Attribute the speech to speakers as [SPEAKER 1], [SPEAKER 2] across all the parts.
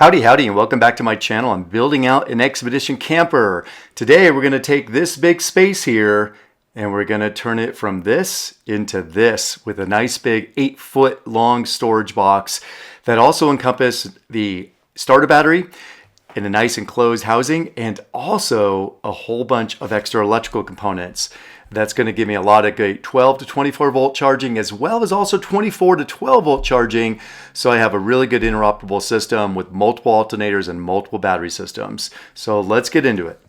[SPEAKER 1] Howdy, howdy, and welcome back to my channel. I'm building out an expedition camper. Today we're going to take this big space here and we're going to turn it from this into this with a nice big 8-foot long storage box that also encompasses the starter battery in a nice enclosed housing and also a whole bunch of extra electrical components. That's going to give me a lot of great 12 to 24 volt charging as well as also 24 to 12 volt charging. So I have a really good interoperable system with multiple alternators and multiple battery systems. So let's get into it.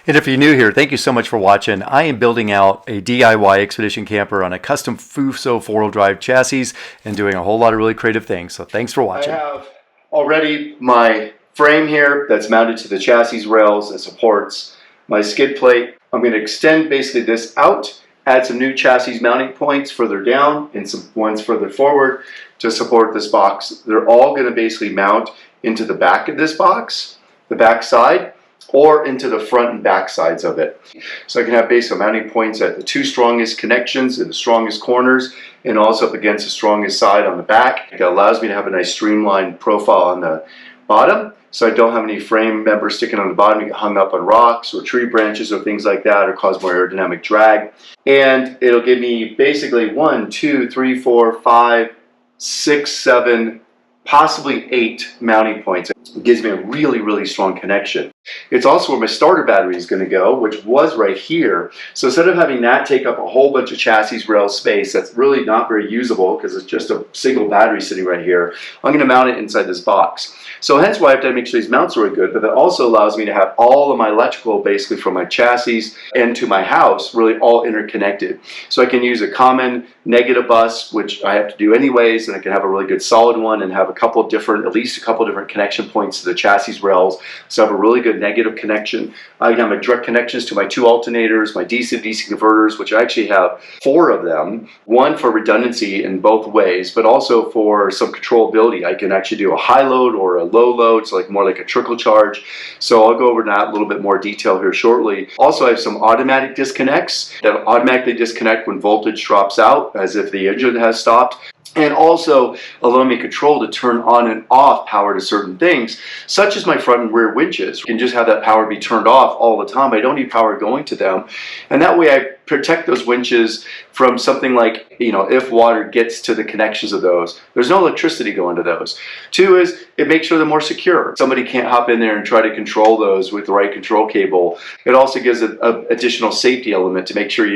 [SPEAKER 1] And if you're new here, thank you so much for watching. I am building out a DIY expedition camper on a custom Fuso 4-wheel drive chassis and doing a whole lot of really creative things. So thanks for watching. I have already my frame here that's mounted to the chassis rails and supports my skid plate. I'm going to extend basically this out, add some new chassis mounting points further down and some ones further forward to support this box. They're all going to basically mount into the back of this box, the back side, or into the front and back sides of it. So I can have basic mounting points at the two strongest connections and the strongest corners and also up against the strongest side on the back. It allows me to have a nice streamlined profile on the bottom, so I don't have any frame members sticking on the bottom and get hung up on rocks or tree branches or things like that or cause more aerodynamic drag. And it'll give me basically 1, 2, 3, 4, 5, 6, 7, possibly 8 mounting points. It gives me a really, really strong connection. It's also where my starter battery is going to go, which was right here. So instead of having that take up a whole bunch of chassis rail space that's really not very usable because it's just a single battery sitting right here, I'm going to mount it inside this box. So hence why I have to make sure these mounts are really good, but that also allows me to have all of my electrical basically from my chassis and to my house really all interconnected. So I can use a common negative bus, which I have to do anyways, and I can have a really good solid one and have a couple of different, at least a couple of different connection points to the chassis rails. So I have a really good negative connection. I can have my direct connections to my 2 alternators, my DC to DC converters, which I actually have 4 of them. One for redundancy in both ways, but also for some controllability. I can actually do a high load or a low load, so like more like a trickle charge. So I'll go over that a little bit more detail here shortly. Also, I have some automatic disconnects that automatically disconnect when voltage drops out, as if the engine has stopped. And also allow me control to turn on and off power to certain things, such as my front and rear winches. You can just have that power be turned off all the time. I don't need power going to them. And that way I protect those winches from something like, if water gets to the connections of those, there's no electricity going to those. 2 is it makes sure they're more secure. Somebody can't hop in there and try to control those with the right control cable. It also gives an additional safety element to make sure,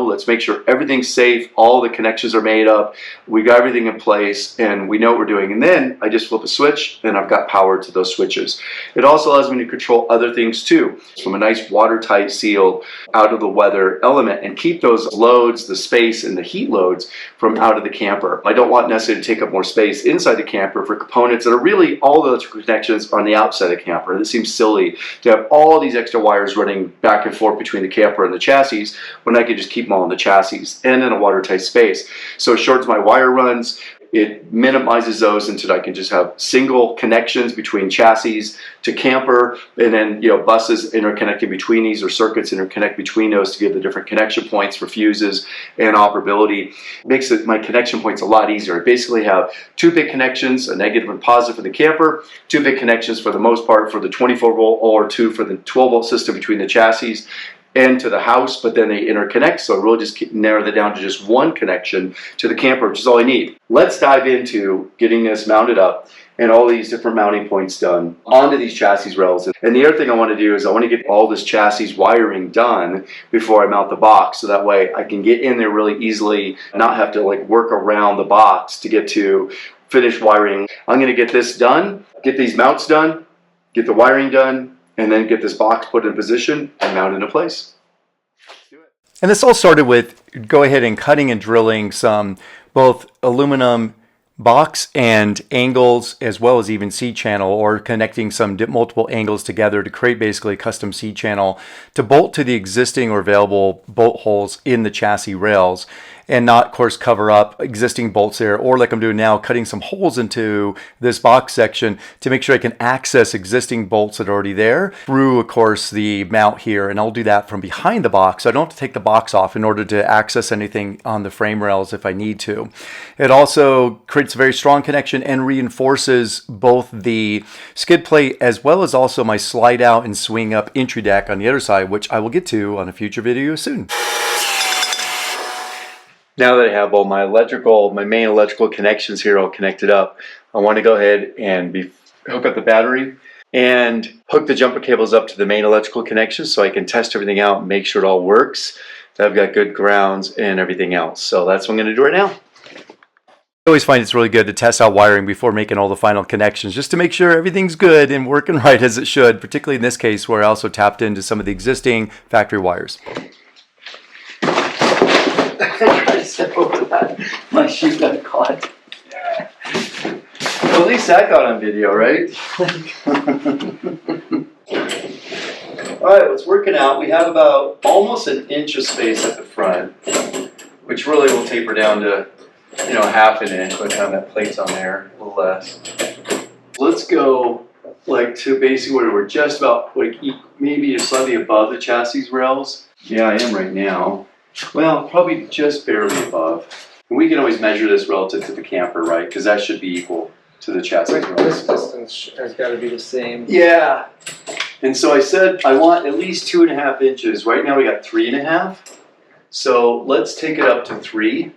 [SPEAKER 1] let's make sure everything's safe, all the connections are made up, we got everything in place, and we know what we're doing. And then I just flip a switch and I've got power to those switches. It also allows me to control other things too, from a nice watertight seal out of the weather element, and keep those loads, the space and the heat loads from out of the camper. I don't want necessarily to take up more space inside the camper for components that are really all the electrical connections on the outside of the camper. It seems silly to have all these extra wires running back and forth between the camper and the chassis when I could just keep them all in the chassis and in a watertight space. So it shortens my wire runs. It minimizes those until I can just have single connections between chassis to camper, and then buses interconnecting between these, or circuits interconnect between those to give the different connection points for fuses and operability. It makes my connection points a lot easier. I basically have 2 big connections, a negative and positive for the camper, 2 big connections for the most part for the 24 volt or 2 for the 12 volt system between the chassis and to the house, but then they interconnect, so I really just narrow that down to just 1 connection to the camper, which is all I need. Let's dive into getting this mounted up and all these different mounting points done onto these chassis rails. And the other thing I want to do is I want to get all this chassis wiring done before I mount the box, so that way I can get in there really easily, not have to work around the box to get to finished wiring. I'm going to get this done, get these mounts done, get the wiring done, and then get this box put in position and mount into place. And this all started with go ahead and cutting and drilling some both aluminum box and angles, as well as even C-channel, or connecting some multiple angles together to create basically a custom C-channel to bolt to the existing or available bolt holes in the chassis rails. and not, of course, cover up existing bolts there, or like I'm doing now, cutting some holes into this box section to make sure I can access existing bolts that are already there through, of course, the mount here. And I'll do that from behind the box, so I don't have to take the box off in order to access anything on the frame rails if I need to. It also creates a very strong connection and reinforces both the skid plate as well as also my slide out and swing up entry deck on the other side, which I will get to on a future video soon. Now that I have all my main electrical connections here all connected up, I want to go ahead and hook up the battery and hook the jumper cables up to the main electrical connections so I can test everything out and make sure it all works, that I've got good grounds and everything else. So that's what I'm going to do right now. I always find it's really good to test out wiring before making all the final connections, just to make sure everything's good and working right as it should, particularly in this case where I also tapped into some of the existing factory wires. I tried to step over that. My shoe got caught. Well, at least that got on video, right? Alright, it's working out. We have about almost an inch of space at the front, which really will taper down to, half an inch by the time that plate's on there, a little less. Let's go to basically where we're just about maybe slightly above the chassis rails. Yeah, I am right now. Well, probably just barely above. And we can always measure this relative to the camper, right? Because that should be equal to the chassis rails.
[SPEAKER 2] This distance has got to be the same.
[SPEAKER 1] Yeah. And so I said I want at least 2.5 inches. Right now we got 3.5. So let's take it up to 3.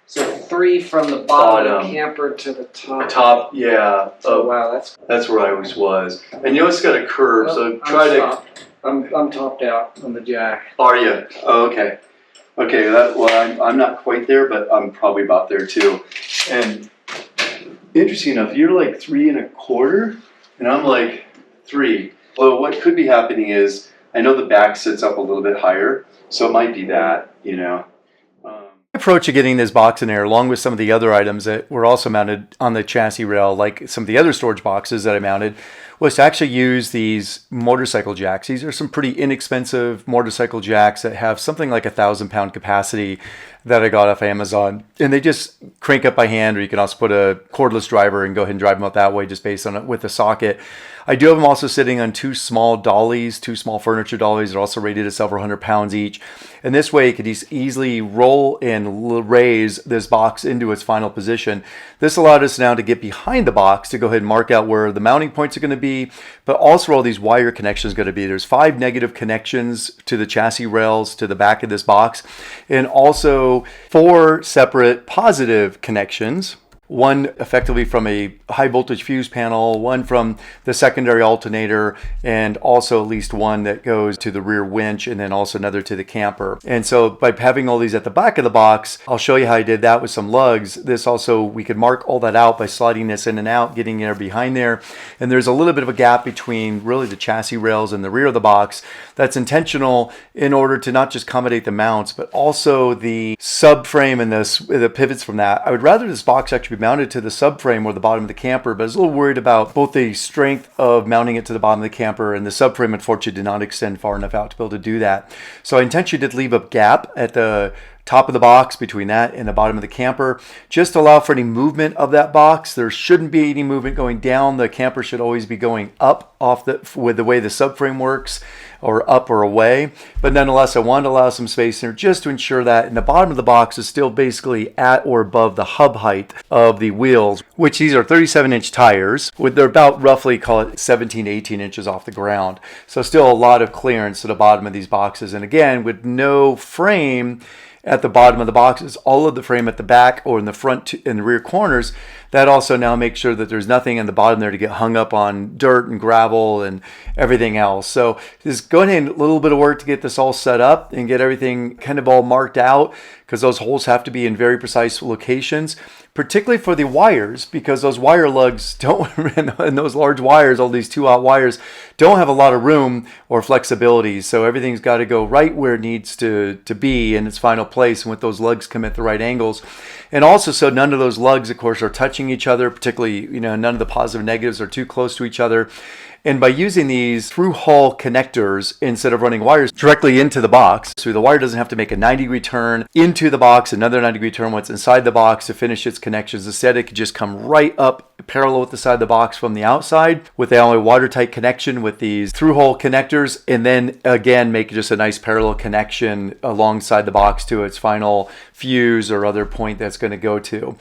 [SPEAKER 2] So 3 from the bottom of the camper to the top.
[SPEAKER 1] Top, yeah.
[SPEAKER 2] Oh, wow, that's where
[SPEAKER 1] I always was. And it's got a curve, so
[SPEAKER 2] I'm topped out on the jack.
[SPEAKER 1] Are you? Oh, okay. Okay, I'm not quite there, but I'm probably about there too. And interesting enough, you're like 3.25, and I'm like 3. Well, what could be happening is, I know the back sits up a little bit higher, so it might be that, approach of getting this box in there, along with some of the other items that were also mounted on the chassis rail, like some of the other storage boxes that I mounted, was to actually use these motorcycle jacks. These are some pretty inexpensive motorcycle jacks that have something like 1,000-pound capacity that I got off Amazon. And they just crank up by hand, or you can also put a cordless driver and go ahead and drive them up that way just based on it with the socket. I do have them also sitting on 2 small dollies, 2 small furniture dollies. They're also rated at several hundred pounds each. And this way, it could easily roll and raise this box into its final position. This allowed us now to get behind the box to go ahead and mark out where the mounting points are going to be, but also where all these wire connections are going to be. There's 5 negative connections to the chassis rails to the back of this box, and also 4 separate positive connections. One effectively from a high voltage fuse panel, one from the secondary alternator, and also at least one that goes to the rear winch, and then also another to the camper. And so by having all these at the back of the box, I'll show you how I did that with some lugs. This also, we could mark all that out by sliding this in and out, getting there behind there. And there's a little bit of a gap between really the chassis rails and the rear of the box. That's intentional in order to not just accommodate the mounts, but also the subframe and the pivots from that. I would rather this box actually be mounted to the subframe or the bottom of the camper, but I was a little worried about both the strength of mounting it to the bottom of the camper, and the subframe unfortunately did not extend far enough out to be able to do that. So I intentionally did leave a gap at the top of the box between that and the bottom of the camper, just to allow for any movement of that box. There shouldn't be any movement going down. The camper should always be going up with the way the subframe works, or up or away. But nonetheless, I wanted to allow some space there just to ensure that in the bottom of the box is still basically at or above the hub height of the wheels, which these are 37-inch tires. They're about roughly, call it 17 to 18 inches off the ground. So still a lot of clearance to the bottom of these boxes. And again, with no frame at the bottom of the boxes, all of the frame at the back or in the front and the rear corners, that also now makes sure that there's nothing in the bottom there to get hung up on dirt and gravel and everything else. So just go ahead and a little bit of work to get this all set up and get everything kind of all marked out, because those holes have to be in very precise locations, particularly for the wires, because those wire lugs don't, and those large wires, all these 2-aught wires, don't have a lot of room or flexibility. So everything's got to go right where it needs to be in its final place, and with those lugs come at the right angles. And also, so none of those lugs, of course, are touching each other, particularly, none of the positive and negatives are too close to each other. And by using these through hull connectors instead of running wires directly into the box, so the wire doesn't have to make a 90-degree turn into the box, another 90-degree turn once inside the box to finish its connections. Instead, it could just come right up parallel with the side of the box from the outside with the only watertight connection with these through hole connectors, and then again make just a nice parallel connection alongside the box to its final fuse or other point that's going to go to.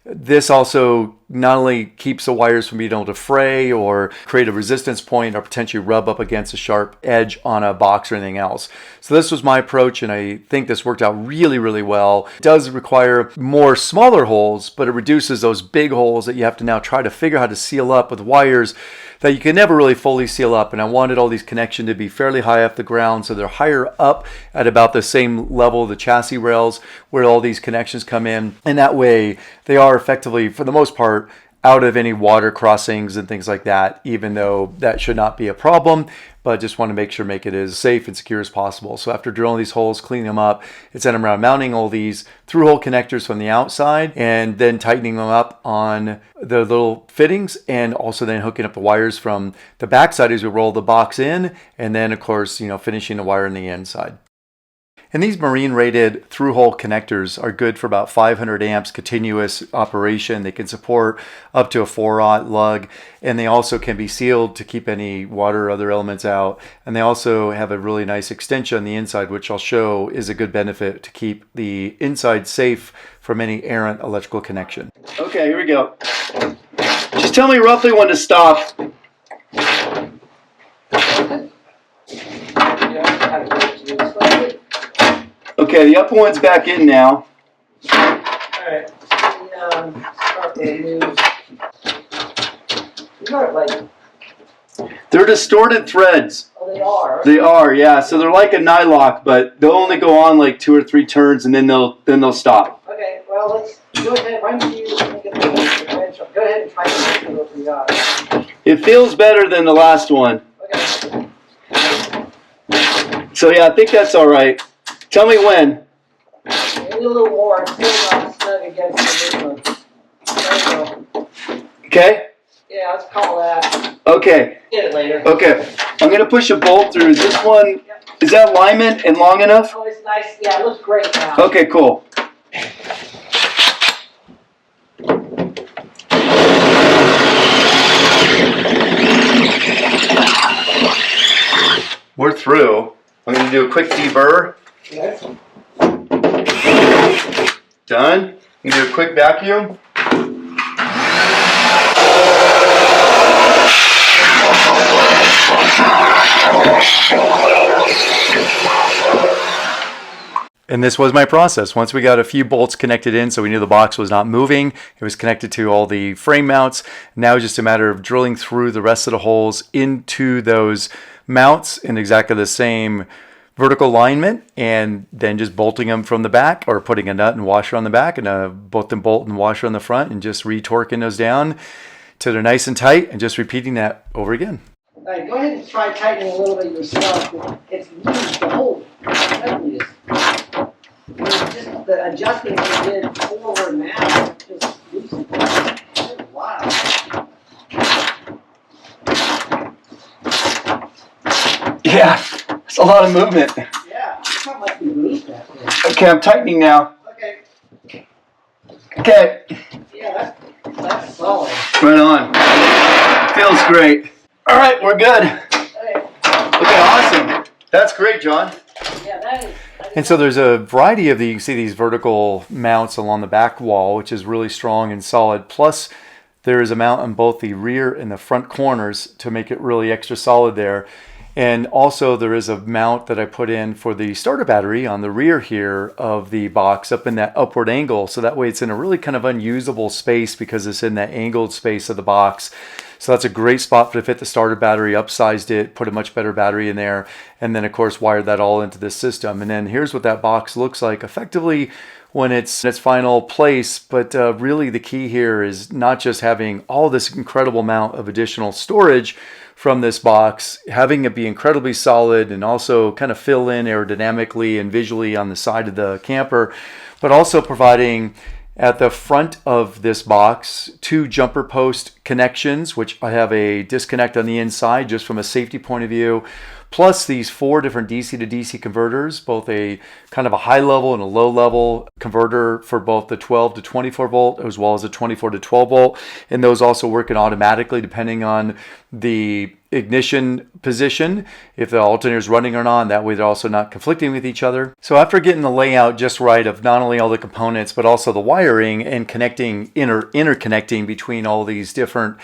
[SPEAKER 1] This also not only keeps the wires from being able to fray or create a resistance point or potentially rub up against a sharp edge on a box or anything else. So this was my approach, and I think this worked out really, really well. It does require more smaller holes, but it reduces those big holes that you have to now try to figure out how to seal up with wires that you can never really fully seal up. And I wanted all these connections to be fairly high off the ground, so they're higher up at about the same level of the chassis rails where all these connections come in. And that way they are effectively, for the most part, out of any water crossings and things like that, even though that should not be a problem, but just want to make it as safe and secure as possible. So after drilling these holes, cleaning them up, it's then around mounting all these through hole connectors from the outside and then tightening them up on the little fittings, and also then hooking up the wires from the backside as we roll the box in, and then of course, finishing the wire on the inside. And these marine rated through hole connectors are good for about 500 amps continuous operation. They can support up to a 4-aught lug, and they also can be sealed to keep any water or other elements out. And they also have a really nice extension on the inside, which I'll show is a good benefit to keep the inside safe from any errant electrical connection. Okay, here we go. Just tell me roughly when to stop. Okay, the upper one's back in now.
[SPEAKER 2] Alright, start the news. You got like...
[SPEAKER 1] They're distorted threads.
[SPEAKER 2] Oh, they are?
[SPEAKER 1] They are, yeah. So they're like a nylock, but they'll only go on like 2 or 3 turns, and then they'll stop.
[SPEAKER 2] Okay, well, let's go ahead. Why don't you go ahead and try to see what we got.
[SPEAKER 1] It feels better than the last one.
[SPEAKER 2] Okay.
[SPEAKER 1] So yeah, I think that's all right. Tell me when.
[SPEAKER 2] Maybe a little more. It's still not snug against the new one. There we go.
[SPEAKER 1] Okay?
[SPEAKER 2] Yeah, let's call that.
[SPEAKER 1] Okay.
[SPEAKER 2] Get it later.
[SPEAKER 1] Okay. I'm going to push a bolt through. Is this one, is that alignment and long enough?
[SPEAKER 2] Oh, it's nice. Yeah, it looks great now.
[SPEAKER 1] Okay, cool. We're through. I'm going to do a quick deburr.
[SPEAKER 2] Okay.
[SPEAKER 1] Done. You do a quick vacuum. And this was my process. Once we got a few bolts connected in, so we knew the box was not moving, it was connected to all the frame mounts. Now it's just a matter of drilling through the rest of the holes into those mounts in exactly the same vertical alignment, and then just bolting them from the back, or putting a nut and washer on the back and a bolt and washer on the front, and just retorquing those down till they're nice and tight, and just repeating that over again.
[SPEAKER 2] All right, go ahead and try tightening a little bit yourself. It's loose to hold. Just the adjusting we did forward now just loosened it. Wow.
[SPEAKER 1] Yeah, it's a lot of movement.
[SPEAKER 2] Yeah, it's not like we moved that way.
[SPEAKER 1] Okay, I'm tightening now.
[SPEAKER 2] Okay.
[SPEAKER 1] Okay.
[SPEAKER 2] Yeah, that's solid.
[SPEAKER 1] Right on. Feels great. All right, we're good.
[SPEAKER 2] Okay.
[SPEAKER 1] Okay, awesome. That's great, John.
[SPEAKER 2] Yeah, that is.
[SPEAKER 1] And so there's a variety of you can see these vertical mounts along the back wall, which is really strong and solid. Plus, there is a mount on both the rear and the front corners to make it really extra solid there. And also there is a mount that I put in for the starter battery on the rear here of the box up in that upward angle. So that way it's in a really kind of unusable space because it's in that angled space of the box. So that's a great spot to fit the starter battery, upsized it, put a much better battery in there, and then of course wired that all into this system. And then here's what that box looks like effectively when it's in its final place. But really the key here is not just having all this incredible amount of additional storage from this box, having it be incredibly solid and also kind of fill in aerodynamically and visually on the side of the camper, but also providing at the front of this box 2 jumper post connections, which I have a disconnect on the inside just from a safety point of view, plus these 4 different DC to DC converters, both a kind of a high level and a low level converter for both the 12 to 24 volt as well as a 24 to 12 volt. And those also working automatically depending on the ignition position, if the alternator is running or not. That way they're also not conflicting with each other. So after getting the layout just right of not only all the components but also the wiring and connecting, interconnecting between all these different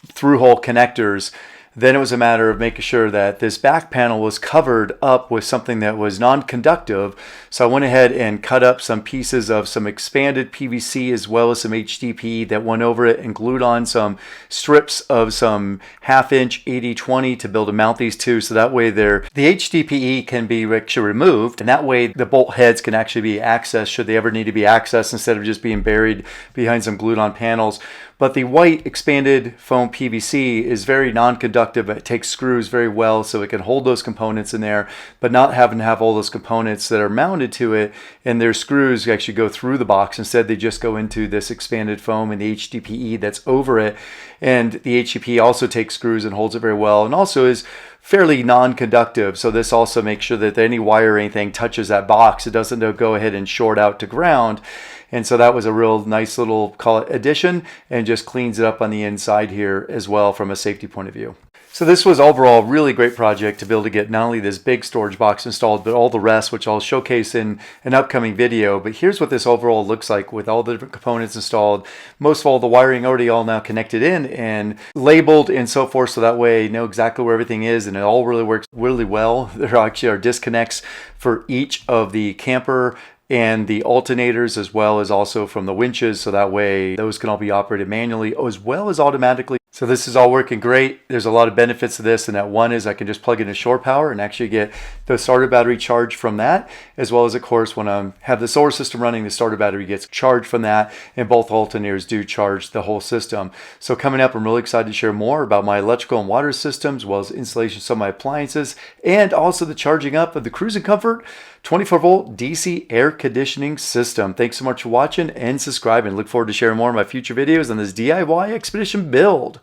[SPEAKER 1] through-hole connectors, then it was a matter of making sure that this back panel was covered up with something that was non-conductive. So I went ahead and cut up some pieces of some expanded PVC as well as some HDPE that went over it and glued on some strips of some 1/2 inch 80/20 to be able to mount these two. So that way the HDPE can be actually removed, and that way the bolt heads can actually be accessed should they ever need to be accessed instead of just being buried behind some glued on panels. But the white expanded foam PVC is very non-conductive. It takes screws very well, so it can hold those components in there, but not having to have all those components that are mounted to it and their screws actually go through the box. Instead, they just go into this expanded foam and the HDPE that's over it. And the HDPE also takes screws and holds it very well, and also is fairly non-conductive. So this also makes sure that any wire or anything touches that box, it doesn't go ahead and short out to ground. And so that was a real nice little, call it, addition, and just cleans it up on the inside here as well from a safety point of view. So this was overall a really great project to be able to get not only this big storage box installed, but all the rest, which I'll showcase in an upcoming video. But here's what this overall looks like with all the different components installed. Most of all, the wiring already all now connected in and labeled and so forth, so that way you know exactly where everything is, and it all really works really well. There actually are disconnects for each of the camper and the alternators, as well as also from the winches, so that way those can all be operated manually as well as automatically. So this is all working great. There's a lot of benefits to this, and that one is I can just plug in a shore power and actually get the starter battery charged from that, as well as of course when I have the solar system running, the starter battery gets charged from that, and both alternators do charge the whole system. So coming up, I'm really excited to share more about my electrical and water systems, as well as installation of some of my appliances, and also the charging up of the Cruising Comfort 24 volt DC air conditioning system. Thanks so much for watching and subscribing. Look forward to sharing more of my future videos on this DIY expedition build.